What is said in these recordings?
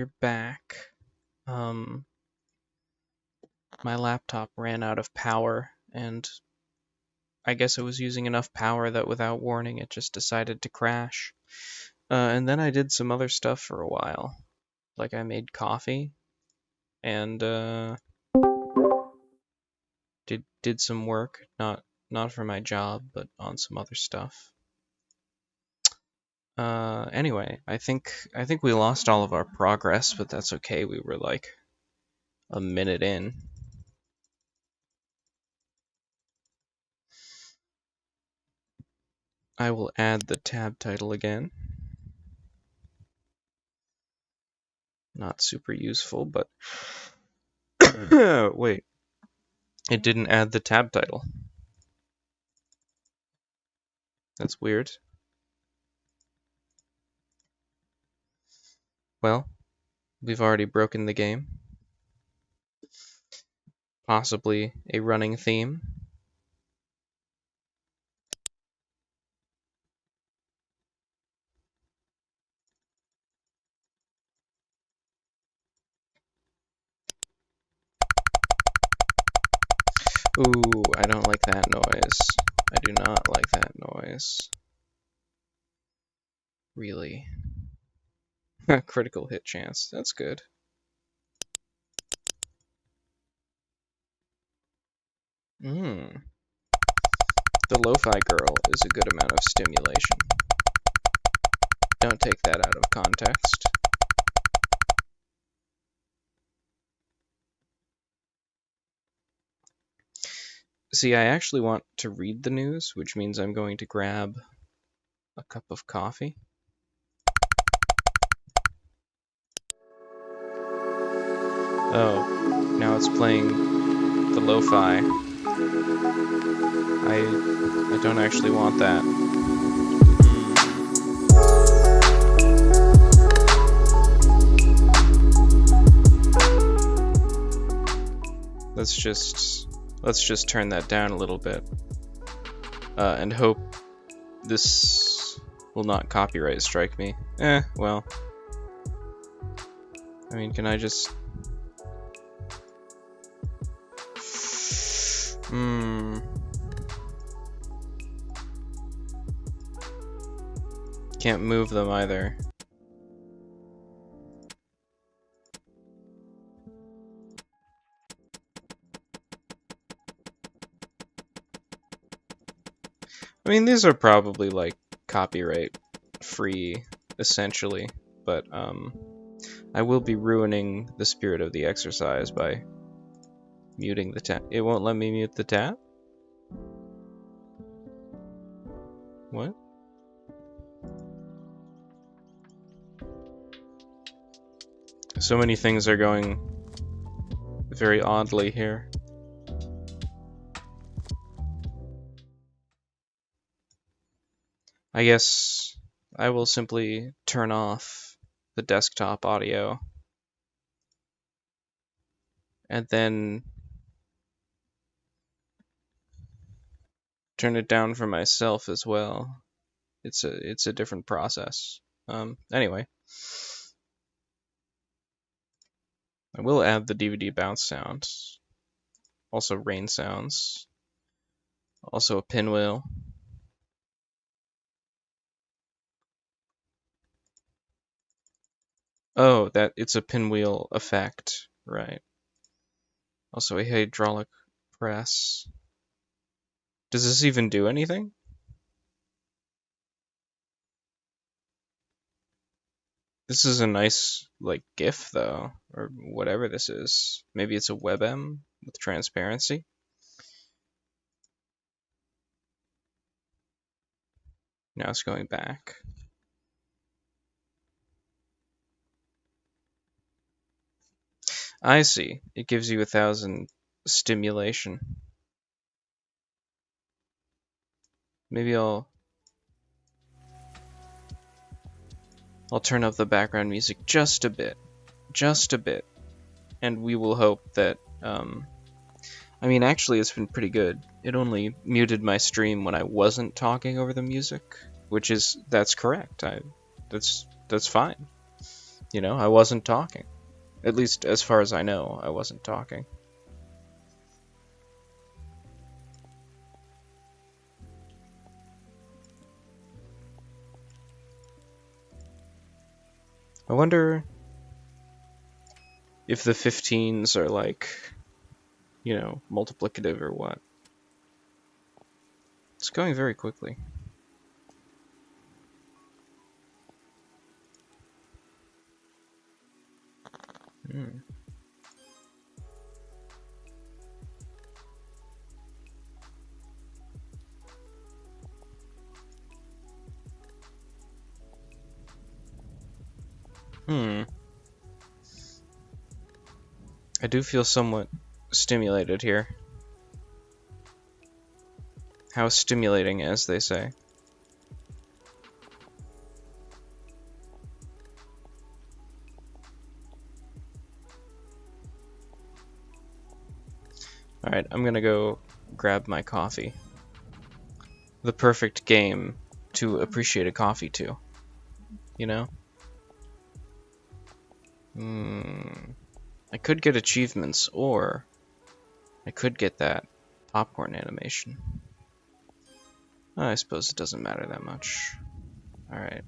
You're back. Um, my laptop ran out of power, and I guess it was using enough power that without warning it just decided to crash. And then I did some other stuff for a while. Like I made coffee and did some work, not for my job, but on some other stuff. Anyway, I think we lost all of our progress, but that's okay. We were like a minute in. I will add the tab title again. Not super useful, but wait, it didn't add the tab title. That's weird. Well, we've already broken the game. Possibly a running theme. Ooh, I don't like that noise. I do not like that noise. Really. Critical hit chance. That's good. The lo-fi girl is a good amount of stimulation. Don't take that out of context. See, I actually want to read the news, which means I'm going to grab a cup of coffee. Oh, now it's playing the lo-fi. I don't actually want that. Let's just turn that down a little bit, and hope this will not copyright strike me. Well, I mean, can I just? Can't move them either. I mean, these are probably like copyright free, essentially, but I will be ruining the spirit of the exercise by muting the tab. It won't let me mute the tab? What? So many things are going very oddly here. I guess I will simply turn off the desktop audio and then turn it down for myself as well. It's a different process. Anyway, I will add the DVD bounce sounds, also rain sounds, also a pinwheel. Oh, it's a pinwheel effect, right? Also a hydraulic press. Does this even do anything? This is a nice, like, GIF, though, or whatever this is. Maybe it's a WebM with transparency. Now it's going back. I see. It gives you 1,000 stimulation. Maybe I'll turn up the background music just a bit, and we will hope that, I mean, actually it's been pretty good. It only muted my stream when I wasn't talking over the music, that's correct. That's fine. You know, I wasn't talking. At least as far as I know, I wasn't talking. I wonder if the 15s are like, you know, multiplicative or what. It's going very quickly. Hmm. Hmm. I do feel somewhat stimulated here. How stimulating, as they say. Alright, I'm gonna go grab my coffee. The perfect game to appreciate a coffee to, you know? I could get achievements, or I could get that popcorn animation. I suppose it doesn't matter that much. Alright.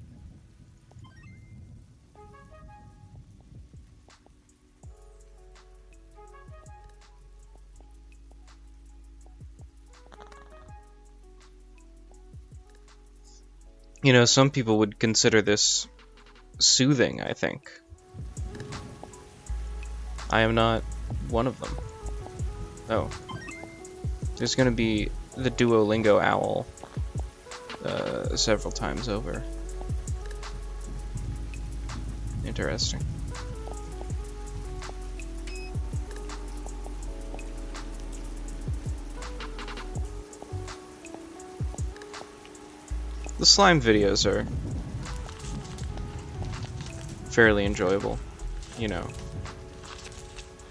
You know, some people would consider this soothing, I think. I am not one of them. Oh. There's gonna be the Duolingo owl several times over. Interesting. The slime videos are fairly enjoyable, you know.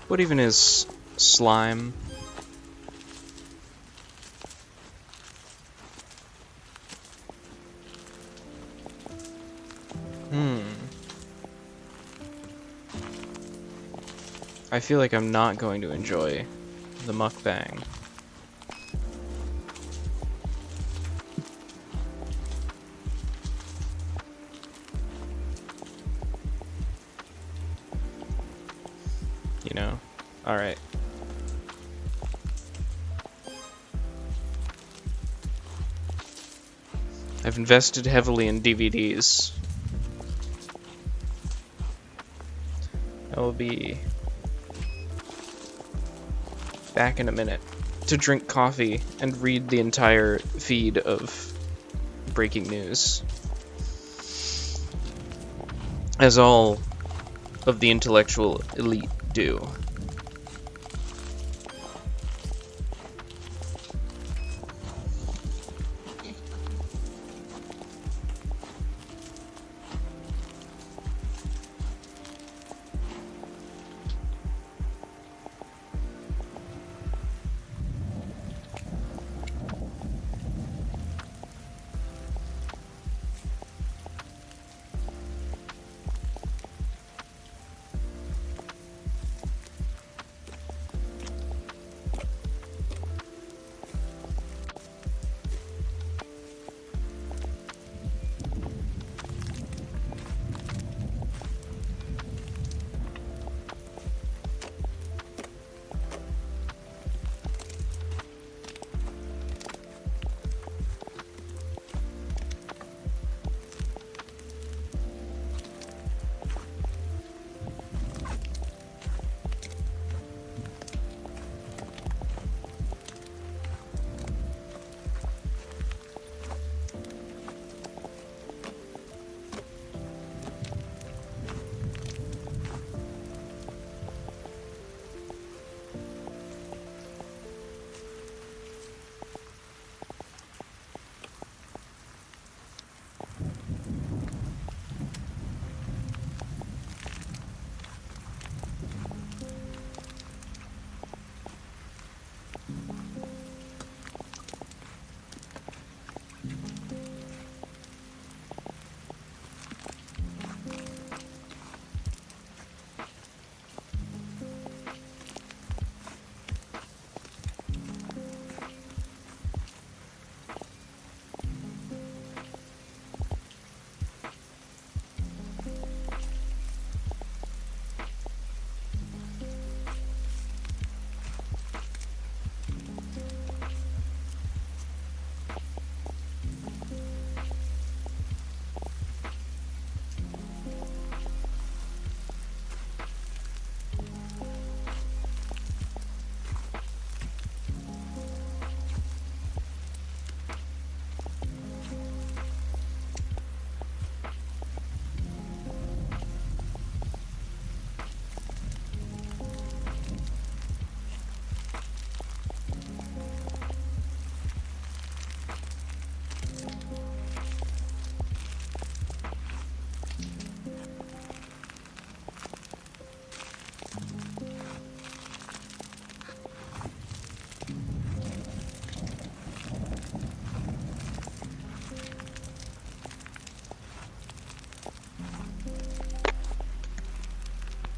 What even is slime? I feel like I'm not going to enjoy the mukbang. You know? Alright. I've invested heavily in DVDs. I will be back in a minute to drink coffee and read the entire feed of breaking news. As all of the intellectual elite do.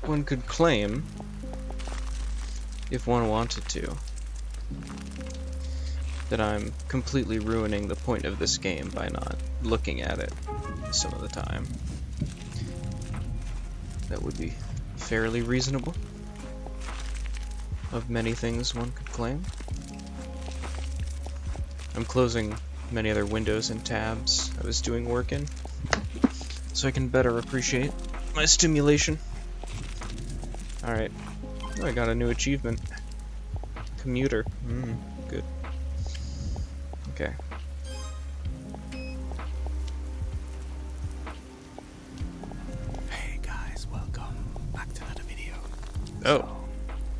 one could claim, if one wanted to, that I'm completely ruining the point of this game by not looking at it some of the time. That would be fairly reasonable. Of many things one could claim. I'm closing many other windows and tabs I was doing work in, so I can better appreciate my stimulation. Alright. Oh, I got a new achievement. Commuter. Good. Okay. Hey guys, welcome back to another video. Oh. So,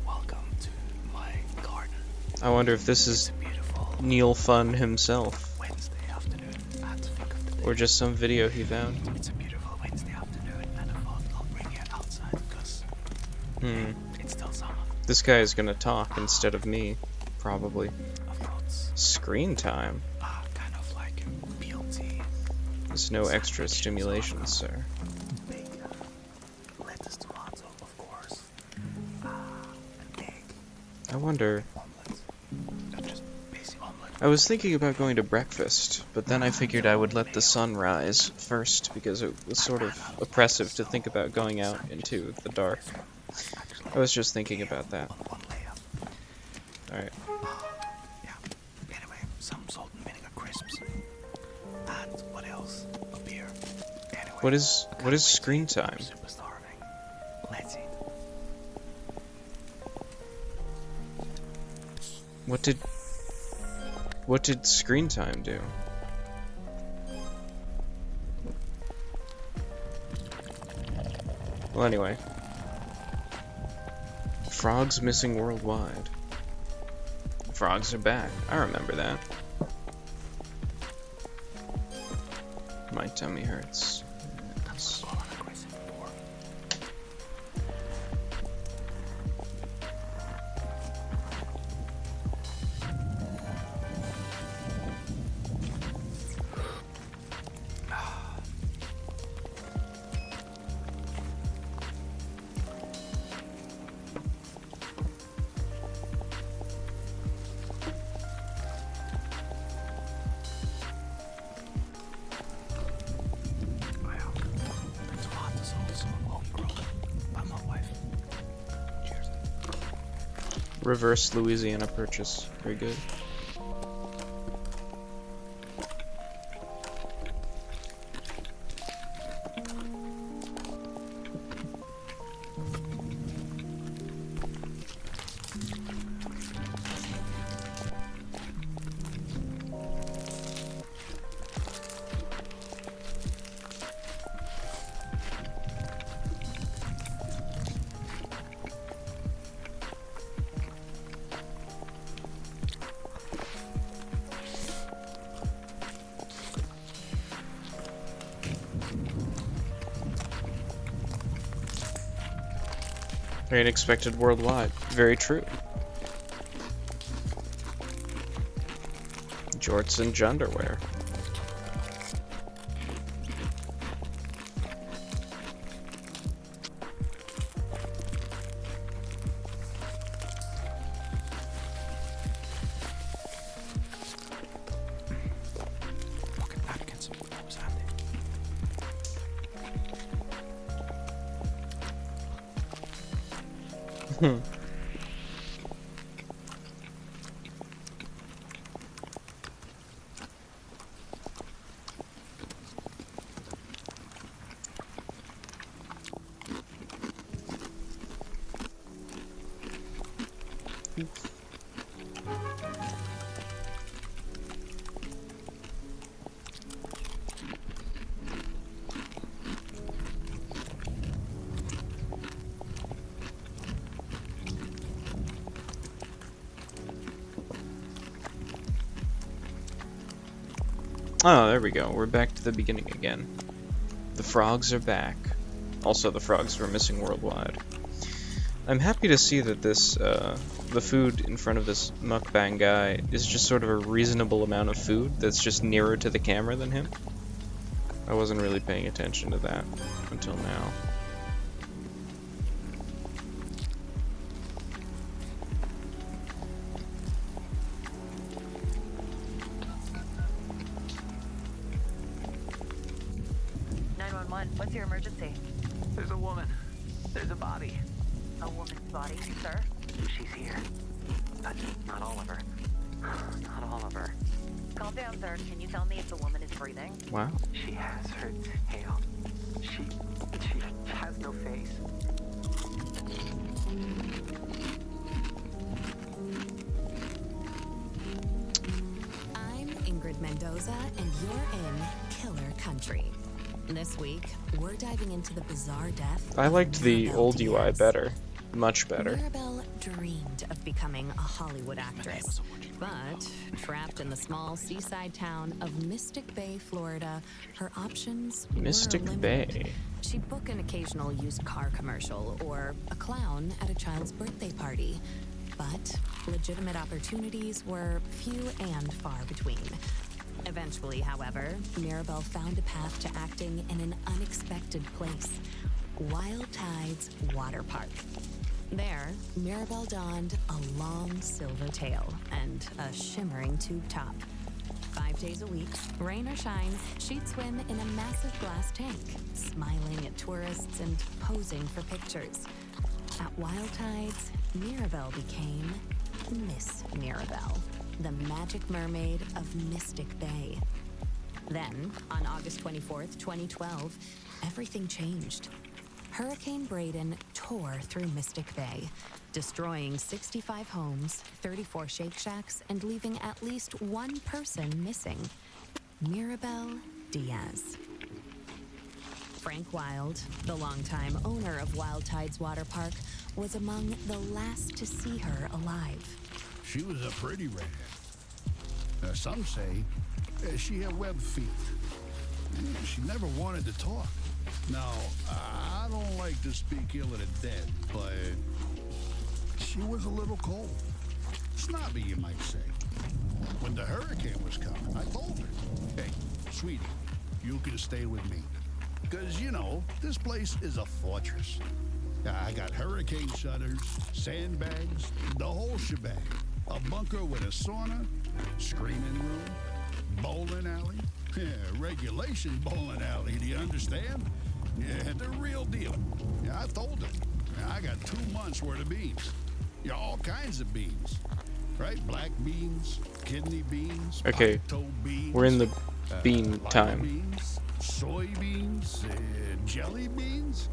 welcome to my garden. I wonder if this is Beautiful Neil Fun himself, Wednesday afternoon. I had to think of the day. or just some video he found. It's a beautiful Wednesday afternoon, and I thought I'll bring you outside because it's still summer. This guy is gonna talk instead of me, probably. Of course, Screen time. kind of like BLT. There's no extra stimulation, sir. Big lettuce, tomato, of course. An egg, I wonder. omelette. Just basic omelette. I was thinking about going to breakfast, but then I figured I would let the sun rise first because it was sort of oppressive to think about going out into the dark. I was just thinking about that. One layer. Alright. Yeah. Anyway, some salt and vinegar crisps. And what else? A beer. Anyway. What is screen time? Super starving. Let's eat. What did screen time do? Well, anyway. Frogs missing worldwide. Frogs are back. I remember that. My tummy hurts. Yes. Go on aggressive boar. Well, the tomatoes also homegrown by my wife. Cheers. Reverse Louisiana Purchase. Very good. Very unexpected worldwide. Very true. Jorts and underwear. Pocket napkins. Always handy. Oh, there we go. We're back to the beginning again. The frogs are back. Also, the frogs were missing worldwide. I'm happy to see that this, the food in front of this mukbang guy is just sort of a reasonable amount of food that's just nearer to the camera than him. I wasn't really paying attention to that until now. What's your emergency? There's a woman. There's a body. A woman's body, sir? She's here. But not all of her. Not all of her. Calm down, sir. Can you tell me if the woman is breathing? Wow. She has her tail. She has no face. I'm Ingrid Mendoza, and you're in Killer Country. This week, we're diving into the bizarre death. I of liked the Mirabelle old UI Diaz. better. Much better. Mirabelle dreamed of becoming a Hollywood actress, but trapped in the small seaside town of Mystic Bay, Florida, her options Mystic were limited. Bay. She'd book an occasional used car commercial or a clown at a child's birthday party, but legitimate opportunities were few and far between. Eventually, however, Mirabelle found a path to acting in an unexpected place, Wild Tides Water Park. There, Mirabelle donned a long silver tail and a shimmering tube top. 5 days a week, rain or shine, she'd swim in a massive glass tank, smiling at tourists and posing for pictures. At Wild Tides, Mirabelle became Miss Mirabelle, the magic mermaid of Mystic Bay. Then, on August 24th, 2012, everything changed. Hurricane Braden tore through Mystic Bay, destroying 65 homes, 34 Shake Shacks, and leaving at least one person missing: Mirabelle Diaz. Frank Wild, the longtime owner of Wild Tides Water Park, was among the last to see her alive. She was a pretty redhead. Some say she had web feet. She never wanted to talk. Now, I don't like to speak ill of the dead, but she was a little cold. Snobby, you might say. When the hurricane was coming, I told her, hey, sweetie, you can stay with me. Because, you know, this place is a fortress. I got hurricane shutters, sandbags, the whole shebang. A bunker with a sauna, screening room, bowling alley. Yeah, regulation bowling alley, do you understand? Yeah, the real deal. Yeah, I told her. I got 2 months worth of beans. Yeah, all kinds of beans. Right? Black beans, kidney beans, Okay, pinto beans. we're in the bean lima time. Beans, soybeans, jelly beans.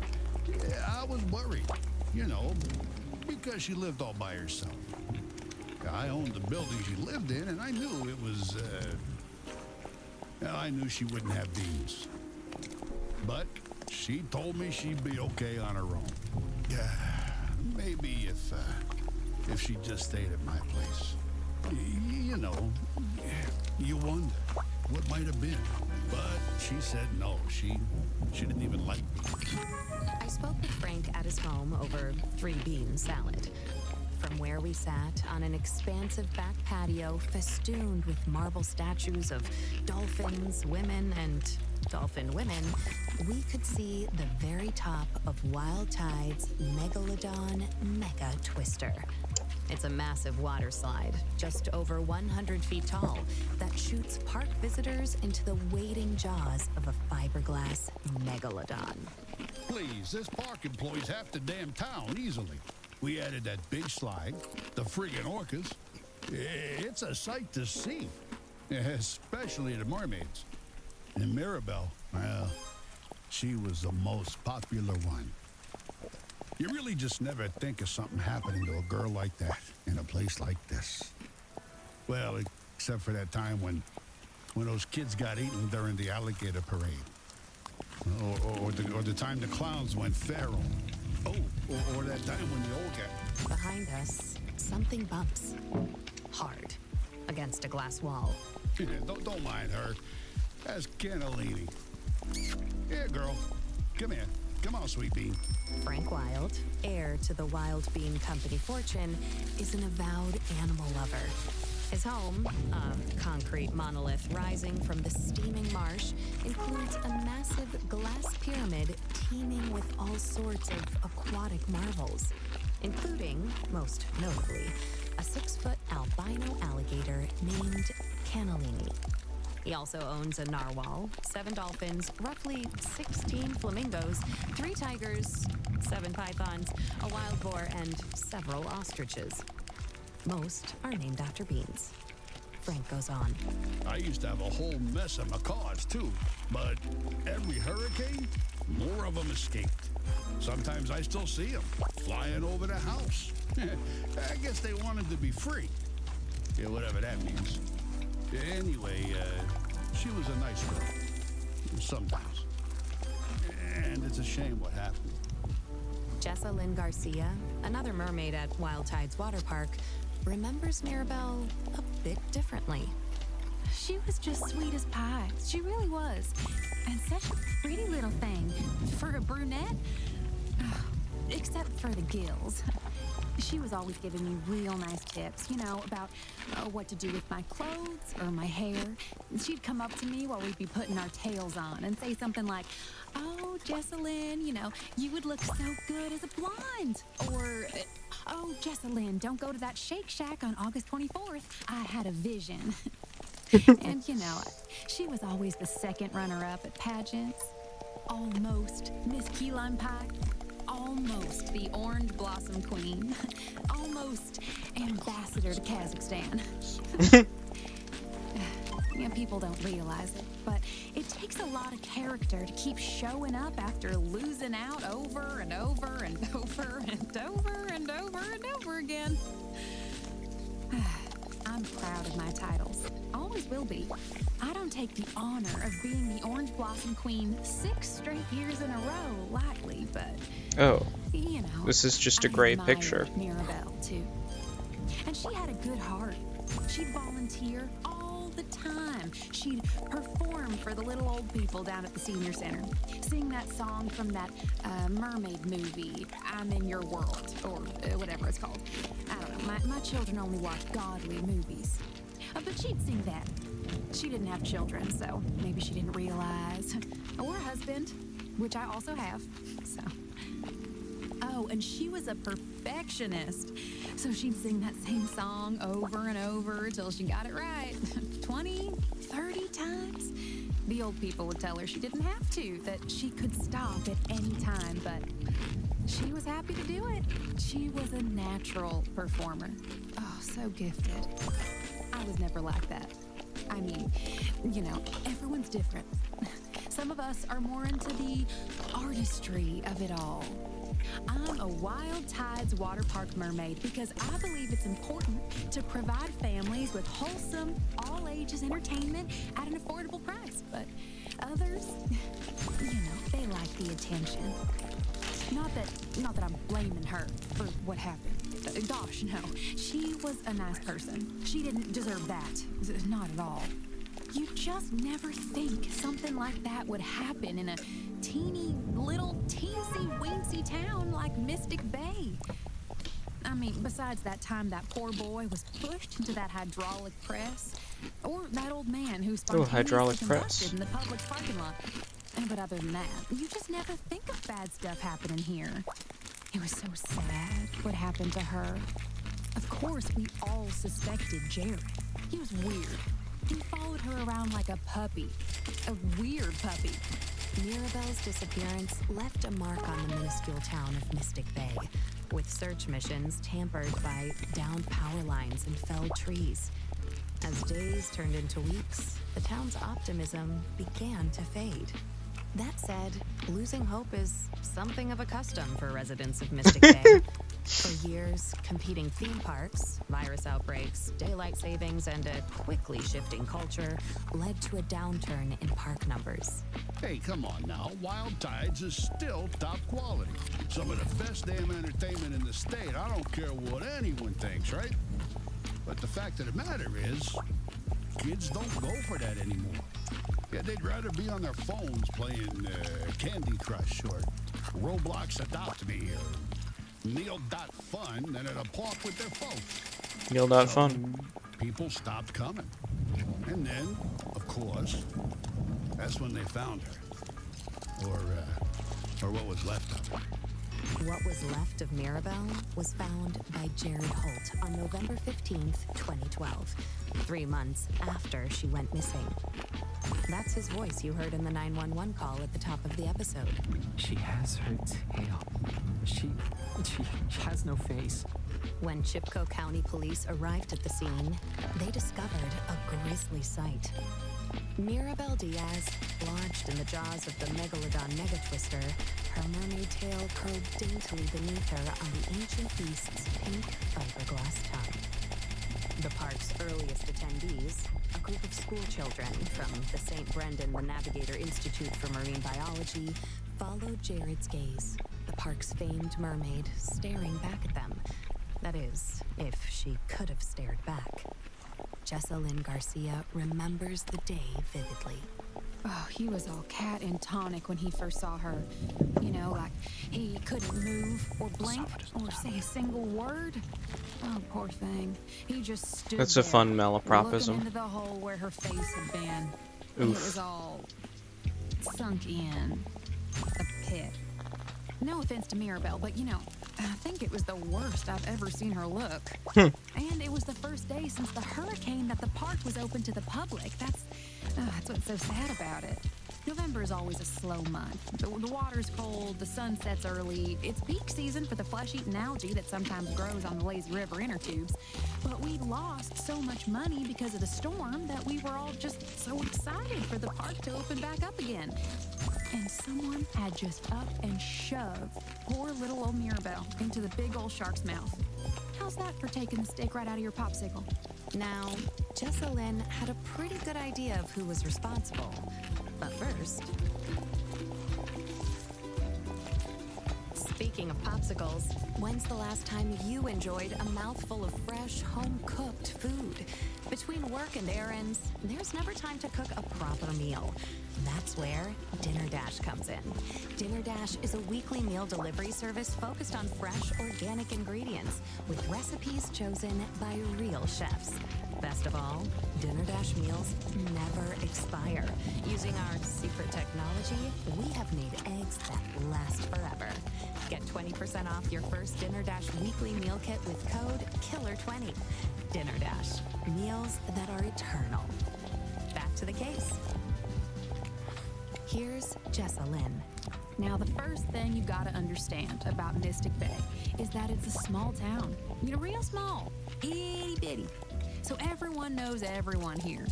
Yeah, I was worried, you know, because she lived all by herself. I owned the building she lived in, and I knew it was, I knew she wouldn't have beans. But she told me she'd be okay on her own. Yeah, maybe if she just stayed at my place. You know, you wonder what might have been. But she said no, she didn't even like me. I spoke with Frank at his home over 3-bean salad. From where we sat on an expansive back patio festooned with marble statues of dolphins, women, and dolphin women, we could see the very top of Wild Tide's Megalodon Mega Twister. It's a massive water slide, just over 100 feet tall, that shoots park visitors into the waiting jaws of a fiberglass megalodon. Please, this park employs half the damn town easily. We added that big slide, the friggin' orcas. It's a sight to see, especially the mermaids. And Mirabelle, well, she was the most popular one. You really just never think of something happening to a girl like that in a place like this. Well, except for that time when those kids got eaten during the alligator parade. Or the time the clowns went feral. Oh, or that time when the old guy... Behind us, something bumps. Hard. Against a glass wall. Yeah, don't mind her. That's Cannellini. Here, girl. Come here. Come on, sweet bean. Frank Wild, heir to the Wild Bean Company fortune, is an avowed animal lover. His home, a concrete monolith rising from the steaming marsh, includes a massive glass pyramid teeming with all sorts of aquatic marvels, including, most notably, a 6-foot albino alligator named Cannellini. He also owns a narwhal, 7 dolphins, roughly 16 flamingos, 3 tigers, 7 pythons, a wild boar, and several ostriches. Most are named after beans. Frank goes on. I used to have a whole mess of macaws, too. But every hurricane, more of them escaped. Sometimes I still see them flying over the house. I guess they wanted to be free. Yeah, whatever that means. Anyway, she was a nice girl. Sometimes. And it's a shame what happened. Jessa Lynn Garcia, another mermaid at Wild Tides Water Park, remembers Mirabelle a bit differently. She was just sweet as pie. She really was. And such a pretty little thing. For a brunette? Except for the gills. She was always giving me real nice tips, about what to do with my clothes or my hair. She'd come up to me while we'd be putting our tails on and say something like, "Oh, Jessalyn, you would look so good as a blonde." Or, "Oh, Jessalyn, don't go to that Shake Shack on August 24th. I had a vision." And, she was always the second runner-up at pageants. Almost Miss Key Lime Pie. Almost the Orange Blossom Queen. Almost ambassador to Kazakhstan. People don't realize it, but it takes a lot of character to keep showing up after losing out over and over and over and over and over and over again. I'm proud of my titles. Always will be. I don't take the honor of being the Orange Blossom Queen 6 straight years in a row lightly, but Oh, this is just a great admired picture. Mirabelle, too. And she had a good heart. She'd volunteer all the time. She'd perform for the little old people down at the senior center. Sing that song from that mermaid movie, I'm in Your World, or whatever it's called. I don't know, my children only watch godly movies. But she'd sing that. She didn't have children, so maybe she didn't realize. Or a husband, which I also have, so. Oh, and she was a perfectionist. So she'd sing that same song over and over till she got it right. 20, 30 times. The old people would tell her she didn't have to, that she could stop at any time, but she was happy to do it. She was a natural performer. Oh, so gifted. I was never like that. I mean, everyone's different. Some of us are more into the artistry of it all. I'm a Wild Tides Water Park mermaid because I believe it's important to provide families with wholesome, all-ages entertainment at an affordable price. But others, they like the attention. Not that I'm blaming her for what happened. Gosh, no. She was a nice person. She didn't deserve that. Not at all. You just never think something like that would happen in a teeny little teensy-weensy town like Mystic Bay. I mean, besides that time that poor boy was pushed into that hydraulic press, or that old man who spontaneously hydraulic combusted press. in the public parking lot. But other than that, you just never think of bad stuff happening here. It was so sad what happened to her. Of course, we all suspected Jared. He was weird. He followed her around like a puppy. A weird puppy. Mirabelle's disappearance left a mark on the minuscule town of Mystic Bay, with search missions tampered by downed power lines and felled trees. As days turned into weeks, the town's optimism began to fade. That said, losing hope is something of a custom for residents of Mystic Bay. For years, competing theme parks, virus outbreaks, daylight savings, and a quickly shifting culture led to a downturn in park numbers. Hey, come on now. Wild Tides is still top quality. Some of the best damn entertainment in the state. I don't care what anyone thinks, right? But the fact of the matter is, kids don't go for that anymore. Yeah, they'd rather be on their phones playing Candy Crush or Roblox Adopt Me or Neil.Fun than at a park with their folks. Neil not fun. People stopped coming. And then, of course, that's when they found her. Or what was left of her. What was left of Mirabelle was found by Jared Holt on November 15th, 2012, 3 months after she went missing. That's his voice you heard in the 911 call at the top of the episode. She has her tail. She has no face. When Chipko County Police arrived at the scene, they discovered a grisly sight. Mirabel Diaz, lodged in the jaws of the Megalodon Megatwister, her mermaid tail curled daintily beneath her on the ancient beast's pink fiberglass tongue. The park's earliest attendees, a group of school children from the St. Brendan the Navigator Institute for Marine Biology, followed Jared's gaze, the park's famed mermaid staring back at them. That is, if she could have stared back. Jessalyn Garcia remembers the day vividly. Oh, he was all cat and tonic when he first saw her. You know, like he couldn't move or blink or say a single word. Oh, poor thing. He just stood That's a there, fun looking malapropism. into the hole where her face had been. And it was all sunk in. A pit. No offense to Mirabel, but you know, I think it was the worst I've ever seen her look. And it was the first day since the hurricane that the park was open to the public. That's what's so sad about it. November is always a slow month. The water's cold, the sun sets early. It's peak season for the flesh-eating algae that sometimes grows on the lazy river inner tubes. But we lost so much money because of the storm that we were all just so excited for the park to open back up again. And someone had just up and shoved poor little old Mirabel into the big old shark's mouth. How's that for taking the steak right out of your popsicle? Now, Jessalyn had a pretty good idea of who was responsible. But first... Speaking of popsicles, when's the last time you enjoyed a mouthful of fresh, home-cooked food? Between work and errands, there's never time to cook a proper meal. That's where Dinner Dash comes in. Dinner Dash is a weekly meal delivery service focused on fresh, organic ingredients with recipes chosen by real chefs. Best of all, Dinner Dash meals never expire. Using our secret technology, we have made eggs that last forever. Get 20% off your first Dinner Dash weekly meal kit with code KILLER20. Dinner Dash, meals that are eternal. Back to the case. Here's Jessalyn. Now, the first thing you gotta understand about Mystic Bay is that it's a small town. You know, real small. Itty bitty. So everyone knows everyone here.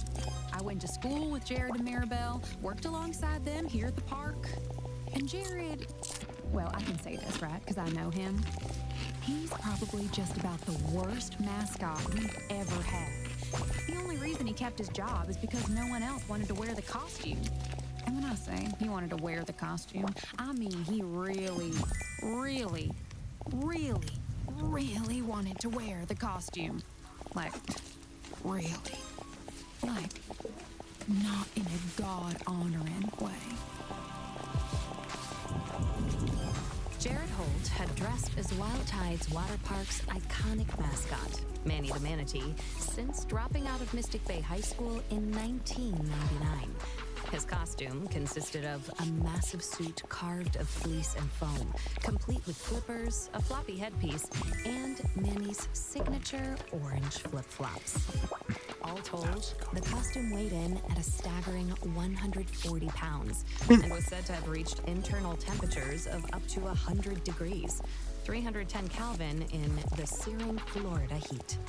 I went to school with Jared and Mirabel, worked alongside them here at the park. And Jared, well, I can say this, right? Because I know him. He's probably just about the worst mascot we've ever had. The only reason he kept his job is because no one else wanted to wear the costume. And when I say he wanted to wear the costume, I mean he really, really, really, really wanted to wear the costume. Like, really. Like, not in a God-honoring way. Jared Holt had dressed as Wild Tide's water park's iconic mascot, Manny the Manatee, since dropping out of Mystic Bay High School in 1999. His costume consisted of a massive suit carved of fleece and foam, complete with flippers, a floppy headpiece, and Manny's signature orange flip-flops. All told, the costume weighed in at a staggering 140 pounds and was said to have reached internal temperatures of up to 100 degrees, 310 Kelvin in the searing Florida heat.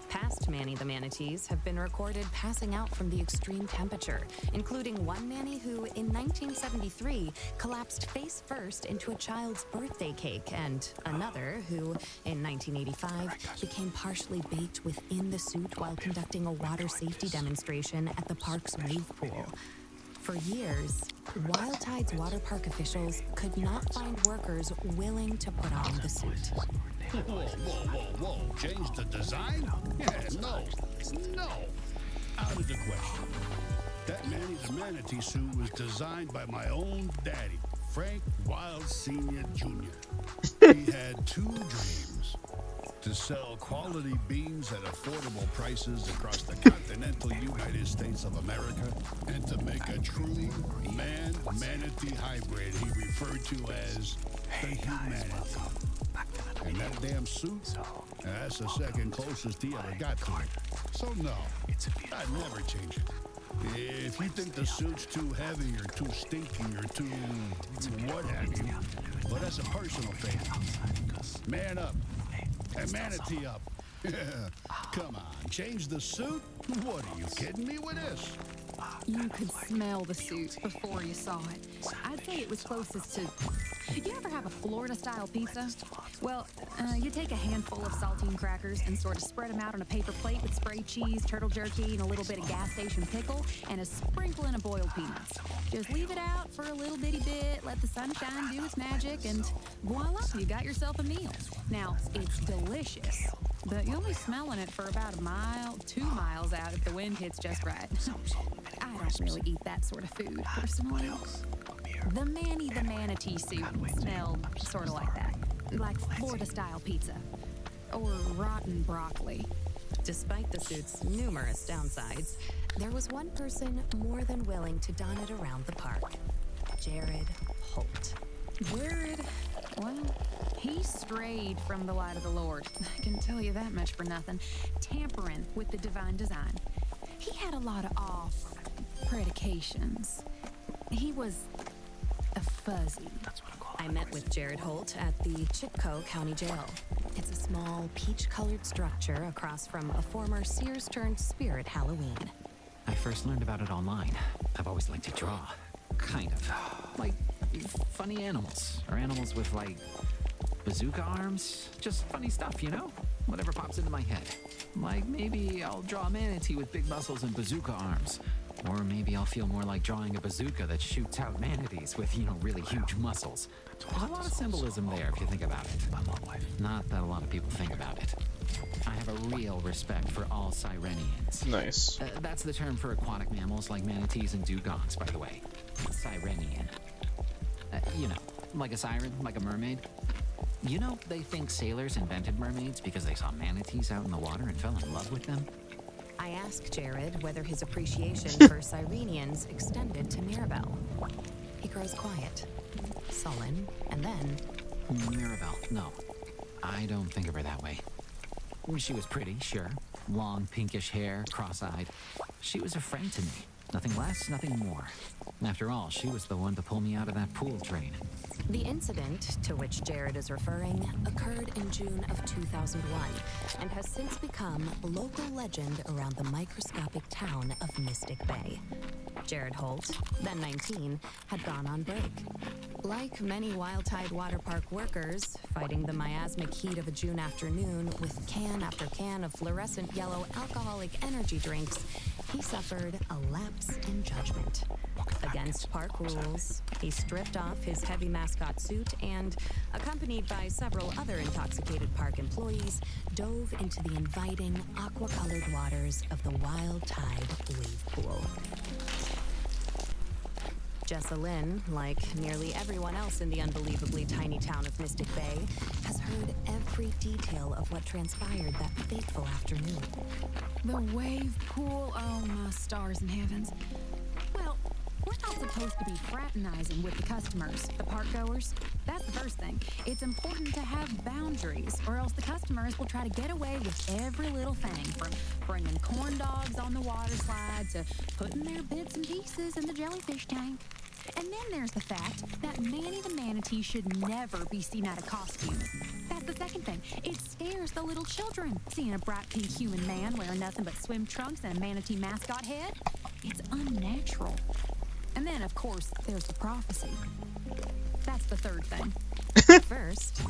Past Manny the Manatees have been recorded passing out from the extreme temperature, including one Manny who, in 1973, collapsed face first into a child's birthday cake, and another who, in 1985, became partially baked within the suit while conducting a water safety demonstration at the park's wave pool. For years, Wild Tide's water park officials could not find workers willing to put on the suit. Whoa, whoa, whoa, whoa. Change the design? Yeah, no. Out of the question. That Manny the Manatee suit was designed by my own daddy, Frank Wild Sr. Jr. He had two dreams: to sell quality beans at affordable prices across the continental United States of America, and to make a true man-manatee hybrid he referred to as the humanity. And that damn suit, that's the second closest he ever got to it. So no, I'd never change it. If you think the suit's too heavy or too stinky or too what have you, well, that's a personal thing. Man up. And manatee up. Come on, change the suit? What are you kidding me with this? You could smell the suit before you saw it. I'd say it was closest to... You ever have a Florida-style pizza? Well, you take a handful of saltine crackers and sort of spread them out on a paper plate with spray cheese, turtle jerky, and a little bit of gas station pickle, and a sprinkling of boiled peanuts. Just leave it out for a little bitty bit, let the sunshine do its magic, and voila, you got yourself a meal. Now, it's delicious, but you'll be smelling it for about a mile, 2 miles out if the wind hits just right. I don't really eat that sort of food, personally. The Manny the Manatee suit smelled sort of like that. Like Florida-style pizza. Or rotten broccoli. Despite the suit's numerous downsides, there was one person more than willing to don it around the park. Jared Holt. Jared, well, he strayed from the light of the Lord. I can tell you that much for nothing. Tampering with the divine design. He had a lot of off predications. He was a fuzzy. I met with Jared Holt at the Chipko County Jail. It's a small, peach-colored structure across from a former Sears-turned-Spirit Halloween. I first learned about it online. I've always liked to draw. Kind of. Like funny animals. Or animals with, like, bazooka arms. Just funny stuff, you know? Whatever pops into my head. Like, maybe I'll draw a manatee with big muscles and bazooka arms. Or maybe I'll feel more like drawing a bazooka that shoots out manatees with, really huge muscles. There's a lot of symbolism there if you think about it. Not that a lot of people think about it. I have a real respect for all Sirenians. Nice. That's the term for aquatic mammals like manatees and dugongs, by the way. Sirenian. Like a siren, like a mermaid. They think sailors invented mermaids because they saw manatees out in the water and fell in love with them. I asked Jared whether his appreciation for Sirenians extended to Mirabelle. He grows quiet, sullen, and then... Mirabelle, no. I don't think of her that way. She was pretty, sure. Long, pinkish hair, cross-eyed. She was a friend to me. Nothing less, nothing more. After all, she was the one to pull me out of that pool train. The incident to which Jared is referring occurred in June of 2001 and has since become local legend around the microscopic town of Mystic Bay. Jared Holt, then 19, had gone on break. Like many Wild Tide Water Park workers, fighting the miasmic heat of a June afternoon with can after can of fluorescent yellow alcoholic energy drinks, he suffered a lapse in judgment. Against park rules, he stripped off his heavy mascot suit and, accompanied by several other intoxicated park employees, dove into the inviting, aqua-colored waters of the Wild Tide wave pool. Jessa Lynn, like nearly everyone else in the unbelievably tiny town of Mystic Bay, has heard every detail of what transpired that fateful afternoon. The wave pool, oh my stars and heavens. Well, we're not supposed to be fraternizing with the customers, the park goers. That's the first thing. It's important to have boundaries, or else the customers will try to get away with every little thing, from bringing corn dogs on the water slide to putting their bits and pieces in the jellyfish tank. And then there's the fact that Manny the Manatee should never be seen out of costume. That's the second thing. It scares the little children, seeing a bright pink human man wearing nothing but swim trunks and a manatee mascot head. It's unnatural. And then, of course, there's the prophecy. That's the third thing. First,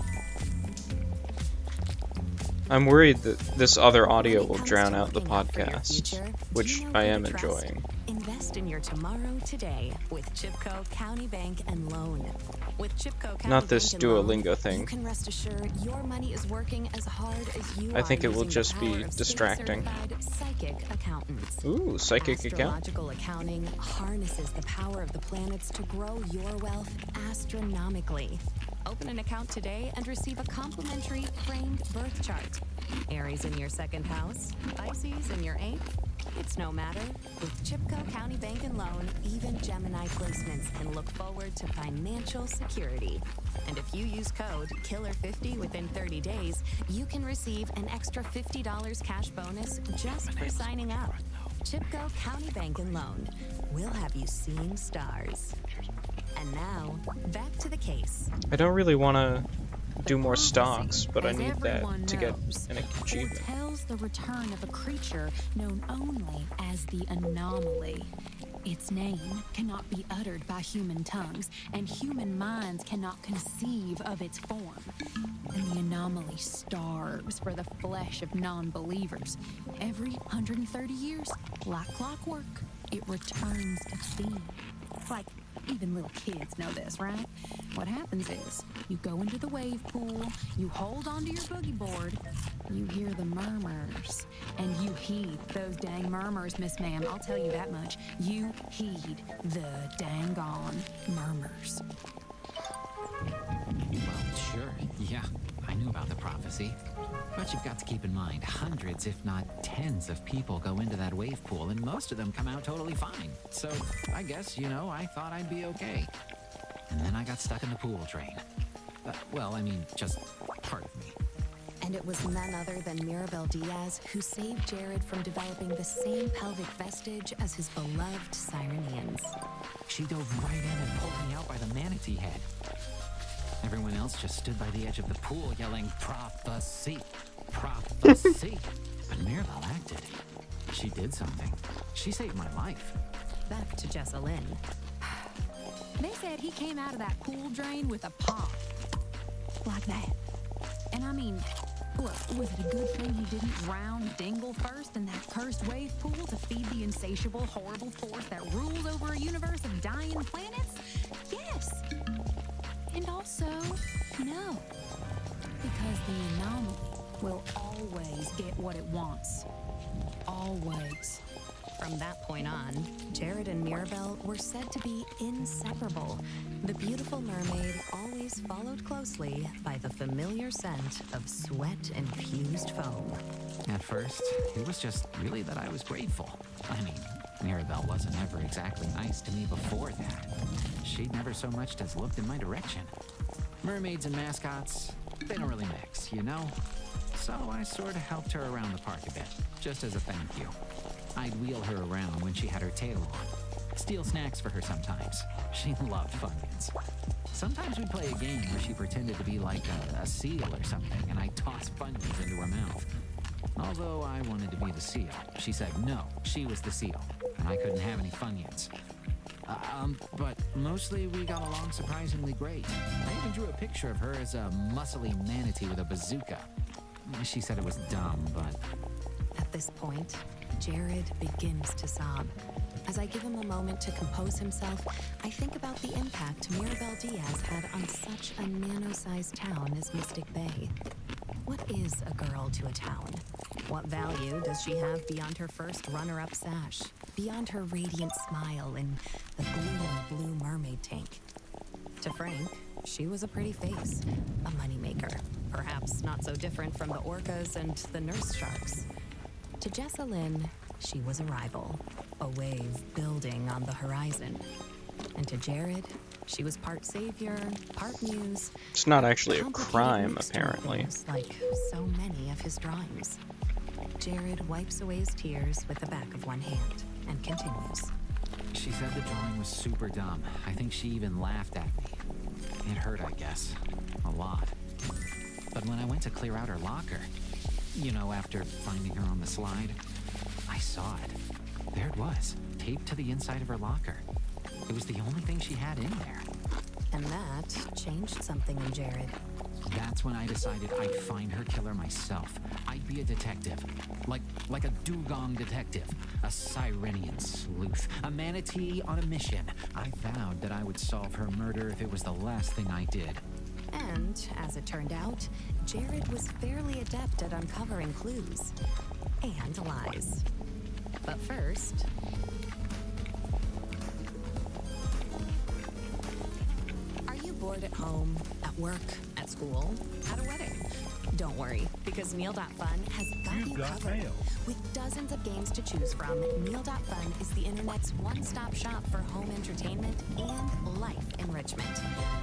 I'm worried that this other audio when it will comes drown to out the looking out for your podcast, future, do which you know I who am to trust? enjoying. Invest in your tomorrow today with Chipko County Bank and Loan. With Chipko County Not this Bank and Loan, Duolingo thing. you can rest assured your money is working as hard as you I are think it will using the just be power of distracting. state-certified psychic accountants. Ooh, psychic account. Astrological accounting harnesses the power of the planets to grow your wealth astronomically. Open an account today and receive a complimentary framed birth chart. Aries in your second house, Pisces in your eighth. It's no matter. With Chipko County Bank and Loan, even Gemini placements can look forward to financial security. And if you use code KILLER50 within 30 days, you can receive an extra $50 cash bonus just for signing up. Chipco County Bank and Loan. We'll have you seeing stars. And now, back to the case. I don't really want to do more prophecy, stocks, but I as need that everyone to get knows, an achievement. foretells the return of a creature known only as the anomaly. Its name cannot be uttered by human tongues, and human minds cannot conceive of its form. And the anomaly starves for the flesh of non-believers. Every 130 years, like clockwork, it returns to feed. Like, even little kids know this, right? What happens is, you go into the wave pool, you hold onto your boogie board, you hear the murmurs, and you heed those dang murmurs, Miss Ma'am. I'll tell you that much. You heed the dang on murmurs. Well, sure, yeah, I knew about the prophecy. But you've got to keep in mind, hundreds, if not tens of people go into that wave pool, and most of them come out totally fine. So, I guess, I thought I'd be okay. And then I got stuck in the pool drain. Well, I mean, just part of me. And it was none other than Mirabel Diaz who saved Jared from developing the same pelvic vestige as his beloved Sirenians. She dove right in and pulled me out by the manatee head. Everyone else just stood by the edge of the pool yelling, "Prophecy! Prophecy!" But Mirabel acted. She did something. She saved my life. Back to Jessa Lynn. They said he came out of that pool drain with a pop. Like that. And I mean, look, was it a good thing he didn't drown Dingle first in that cursed wave pool to feed the insatiable, horrible force that rules over a universe of dying planets? Yes. And also, no. Because the anomaly will always get what it wants. Always. From that point on, Jared and Mirabel were said to be inseparable. The beautiful mermaid always followed closely by the familiar scent of sweat-infused foam. At first, it was just really that I was grateful. I mean, Mirabel wasn't ever exactly nice to me before that. She'd never so much as looked in my direction. Mermaids and mascots, they don't really mix, So I sort of helped her around the park a bit, just as a thank you. I'd wheel her around when she had her tail on. Steal snacks for her sometimes. She loved Funyuns. Sometimes we'd play a game where she pretended to be like a seal or something, and I'd toss Funyuns into her mouth. Although I wanted to be the seal, she said no, she was the seal, and I couldn't have any Funyuns. But mostly we got along surprisingly great. I even drew a picture of her as a muscly manatee with a bazooka. She said it was dumb, but... At this point, Jared begins to sob. As I give him a moment to compose himself, I think about the impact Mirabel Diaz had on such a nano-sized town as Mystic Bay. What is a girl to a town? What value does she have beyond her first runner-up sash? Beyond her radiant smile and the glowing blue mermaid tank? To Frank, she was a pretty face, a moneymaker, perhaps not so different from the orcas and the nurse sharks. To Jessa Lynn, she was a rival, a wave building on the horizon. And to Jared, she was part savior, part muse. It's not actually a complicated crime, mixture of apparently. things, like so many of his drawings. Jared wipes away his tears with the back of one hand and continues. She said the drawing was super dumb. I think she even laughed at me. It hurt, I guess. A lot. But when I went to clear out her locker, after finding her on the slide, I saw it. There it was, taped to the inside of her locker. It was the only thing she had in there. And that changed something in Jared. That's when I decided I'd find her killer myself. I'd be a detective. Like a dugong detective. A Sirenian sleuth. A manatee on a mission. I vowed that I would solve her murder if it was the last thing I did. And, as it turned out, Jared was fairly adept at uncovering clues. And lies. But first... Are you bored at home, at work, at school, at a wedding? Don't worry, because Meal.fun has got you covered. With dozens of games to choose from, Meal.fun is the internet's one-stop shop for home entertainment and life enrichment.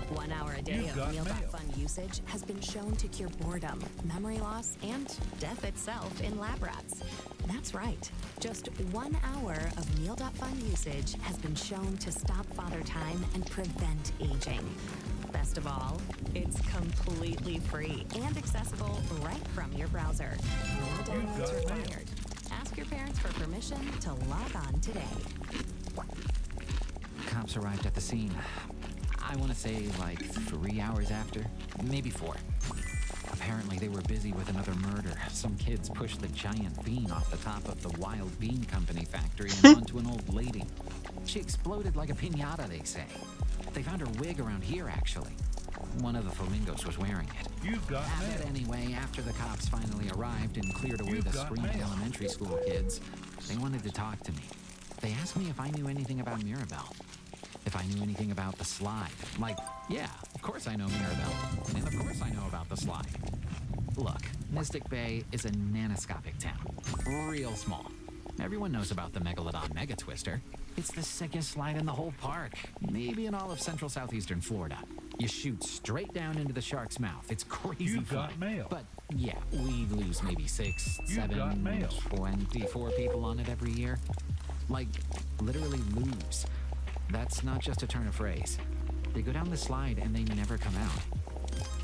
1 hour a day of Meal.fun usage has been shown to cure boredom, memory loss, and death itself in lab rats. That's right. Just 1 hour of Meal.fun usage has been shown to stop father time and prevent aging. Best of all, it's completely free and accessible right from your browser. No downloads required. Ask your parents for permission to log on today. Cops arrived at the scene. I want to say like 3 hours after, maybe 4. Apparently they were busy with another murder. Some kids pushed the giant bean off the top of the Wild Bean Company factory and onto an old lady. She exploded like a piñata, they say. They found her wig around here, actually. One of the flamingos was wearing it. But anyway, after the cops finally arrived and cleared away the screaming elementary school kids, they wanted to talk to me. They asked me if I knew anything about Mirabelle. If I knew anything about the slide. Like, yeah, of course I know Mirabelle. And of course I know about the slide. Look, Mystic Bay is a nanoscopic town. Real small. Everyone knows about the Megalodon Mega Twister. It's the sickest slide in the whole park. Maybe in all of central southeastern Florida. You shoot straight down into the shark's mouth. It's crazy fun. But yeah, we lose maybe 6, 7, 24 people on it every year. Like, literally lose. That's not just a turn of phrase. They go down the slide and they never come out.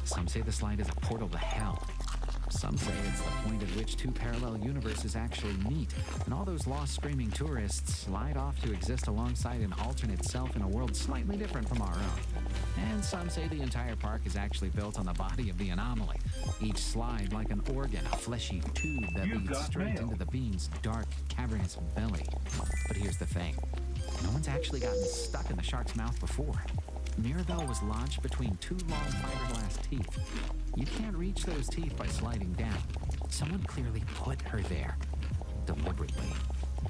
Some say the slide is a portal to hell. Some say it's the point at which 2 parallel universes actually meet, and all those lost screaming tourists slide off to exist alongside an alternate self in a world slightly different from our own. And some say the entire park is actually built on the body of the anomaly, each slide like an organ, a fleshy tube that leads straight into the being's dark, cavernous belly. But here's the thing. No one's actually gotten stuck in the shark's mouth before. Mirabelle was lodged between 2 long fiberglass teeth. You can't reach those teeth by sliding down. Someone clearly put her there. Deliberately.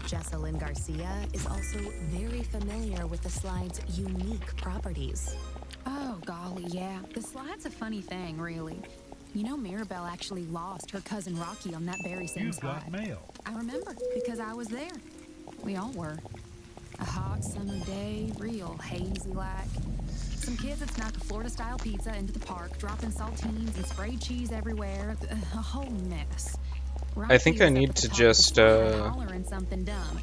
Jessalyn Garcia is also very familiar with the slide's unique properties. Oh, golly, yeah. The slide's a funny thing, really. You know, Mirabelle actually lost her cousin Rocky on that very same slide. I remember, because I was there. We all were. A hot summer day, real hazy like. Some kids had snuck a Florida-style pizza into the park, dropping saltines and sprayed cheese everywhere. A whole mess. I think I need to just hollering something dumb.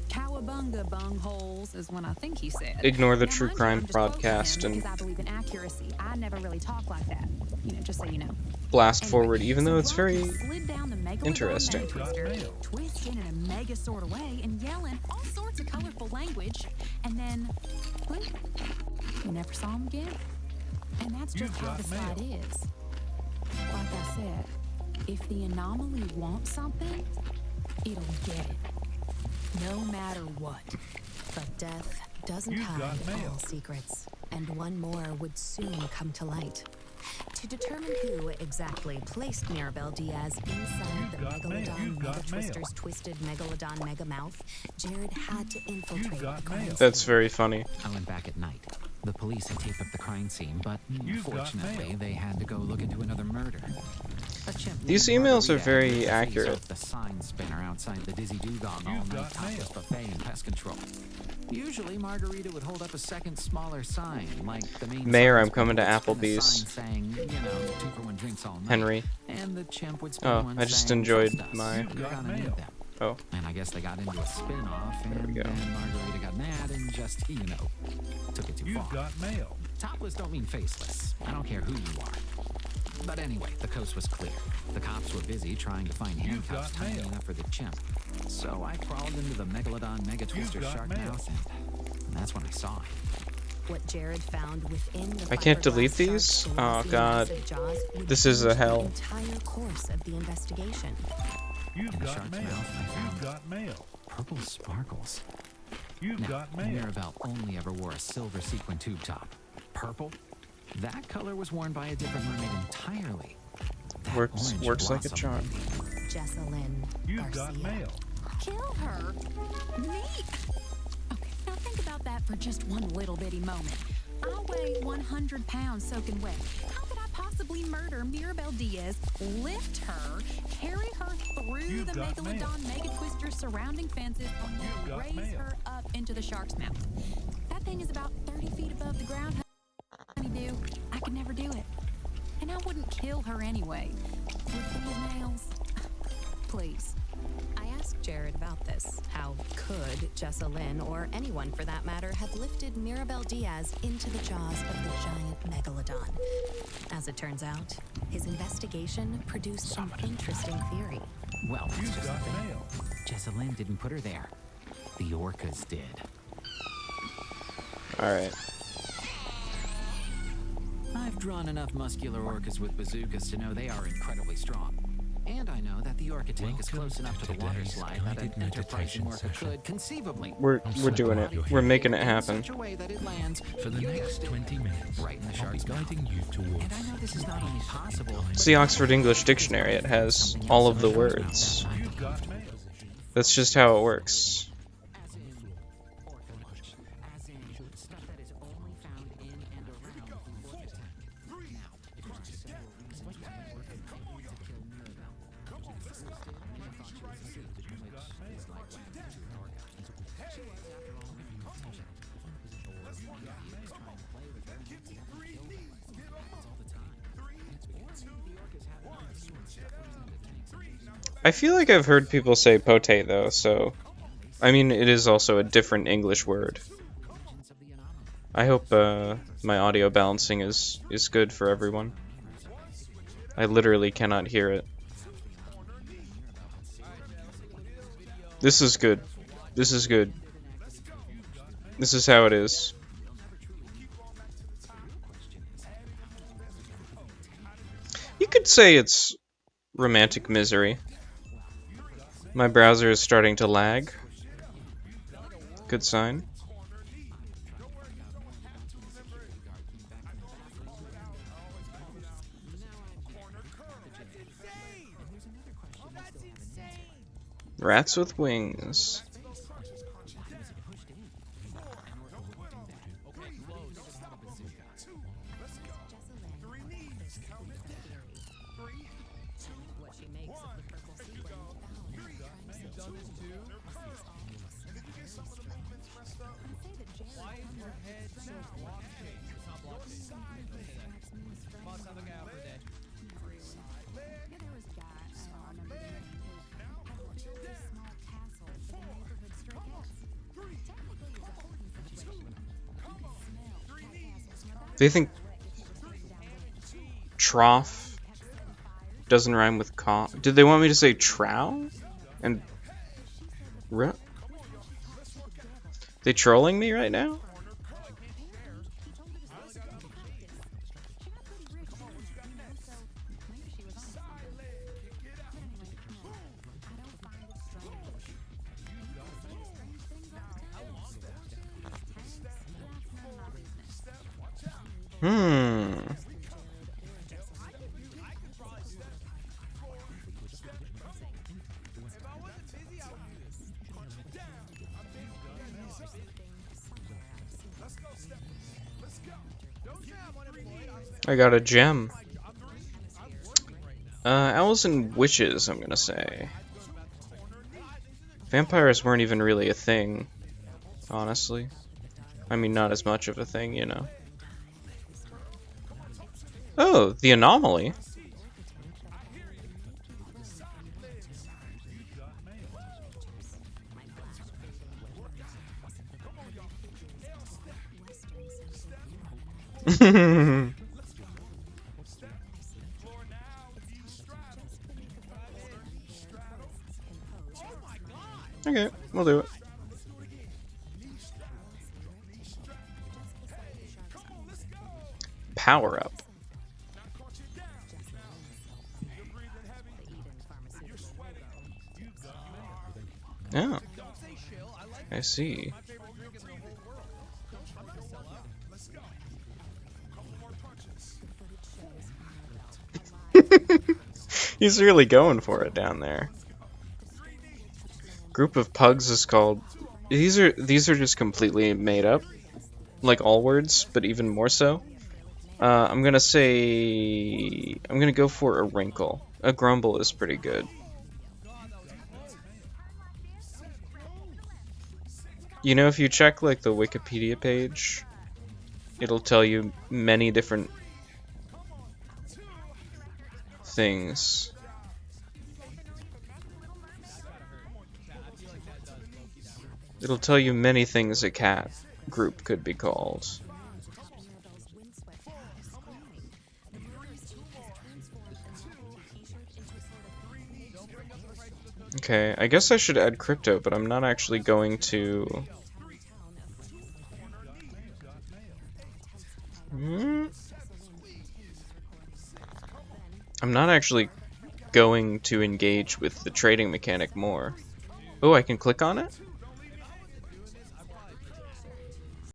Cowabunga bungholes is when I think he said. ignore the Now, true mind you, crime I'm just quoting podcast him and because I believe in accuracy. I never really talk like that. You know, just so you know. blast Anyway, forward, even though it's so very Rocky slid down the Megalodon interesting. Mega Twister, twisting in a mega sort of way and yelling all sorts of colorful language, and then whoop, we never saw him again. And that's just how the slide is. Like I said, if the anomaly wants something, it'll get it. No matter what. But death doesn't hide all secrets, and one more would soon come to light. To determine who exactly placed Mirabelle Diaz inside the Megalodon Mega Twister's twisted Megalodon Mega Mouth, Jared had to infiltrate the crime scene. That's very funny. I went back at night. The police had taped up the crime scene, but fortunately they had to go look into another murder. A chimp These named emails are Margarita very used to face accurate. off the sign spinner outside the Dizzy Dugong all-night topless buffet and pest control. Usually Margarita would hold up a second smaller sign, like the main Mayor, sign's I'm coming to purple, and a Applebee's. sign saying, 2-for-1 drinks all night. Henry. And the chimp would spin Oh, one I just saying, enjoyed "Trust us, my... you're gonna need them." Oh, And I guess they got into a spin-off, and we go. then Margarita got mad and just, took it too far. Topless don't mean faceless. I don't care who you are. But anyway, the coast was clear. The cops were busy trying to find handcuffs tight enough for the chimp. So I crawled into the Megalodon Mega Twister shark mouth, and that's when I saw it. What Jared found within the I can't fiberglass delete shark's these? Oh, glossy, God. massive jaws would This is a change hell. the entire course of the investigation. In the shark's mouth, I found purple sparkles. Now, Mirabelle only ever wore a silver sequin tube top. Purple? That color was worn by a different mermaid entirely. That orange Works like a blossom. charm. Jessalyn Garcia. Kill her? Me? Okay, now think about that for just one little bitty moment. I weigh 100 pounds soaking wet. How could I possibly possibly murder Mirabelle Diaz, lift her, carry her through the Megalodon Mega Twister surrounding fences, and then raise her up into the shark's mouth. That thing is about 30 feet above the ground, honeydew. I could never do it. And I wouldn't kill her anyway. With these nails. Please. I asked Jared about this. How could Jessa Lynn, or anyone for that matter, have lifted Mirabelle Diaz into the jaws of the giant megalodon? As it turns out, his investigation produced an interesting theory. Well, that's just the thing. Jessalyn didn't put her there. The orcas did. Alright. I've drawn enough muscular orcas with bazookas to know they are incredibly strong. And I know that the orca tank is close enough to the water slide that an enterprising orca could conceivably. We're doing it. We're making it happen. Such a way that it lands For the next 20 minutes, right in the I'll be shark's mouth. guiding you towards. And I know this is not only possible. It's the Oxford English Dictionary. It has all of the words. That's just how it works. As in orca lunch. As in stuff that is only found in and around the orca tank. Now, if there's just simple reason why an orca might need to kill Mirabelle, which is listed in the thought she was asleep, which is like when an orca. She was, after all, in contention. Or maybe he was trying to play with her and accidentally killed her. Happens all the time. Or maybe the orcas have another source that puts in the tanks and uses I feel like I've heard people say pote though, so I mean it is also a different English word. agents of the anomaly. I hope my audio balancing is good for everyone. I literally cannot hear it. This is good. This is good. This is how it is. You could say it's romantic misery. My browser is starting to lag. Good sign. Rats with wings. What she makes of the purple sequin found There was a guy, I don't remember the name, who had a very small castle for the neighborhood stray cats. Technically, it's a hoarding situation. You can smell cat castles from about They think trough doesn't rhyme with cough. Did they want me to say trow? And they trolling me right now? Hmm. I got a gem. Owls and witches, I'm gonna say. Vampires weren't even really a thing, honestly. I mean, not as much of a thing, you know. Oh, the anomaly. Okay, we'll do it. Power up. Oh, I see. He's really going for it down there. Group of pugs is called. These are just completely made up, like all words, but even more so. I'm gonna say I'm gonna go for a wrinkle. A grumble is pretty good. You know, if you check like the Wikipedia page, it'll tell you many different things. It'll tell you many things a cat group could be called. Okay, I guess I should add crypto, but I'm not actually going to. I'm not actually going to engage with the trading mechanic more. Oh, I can click on it?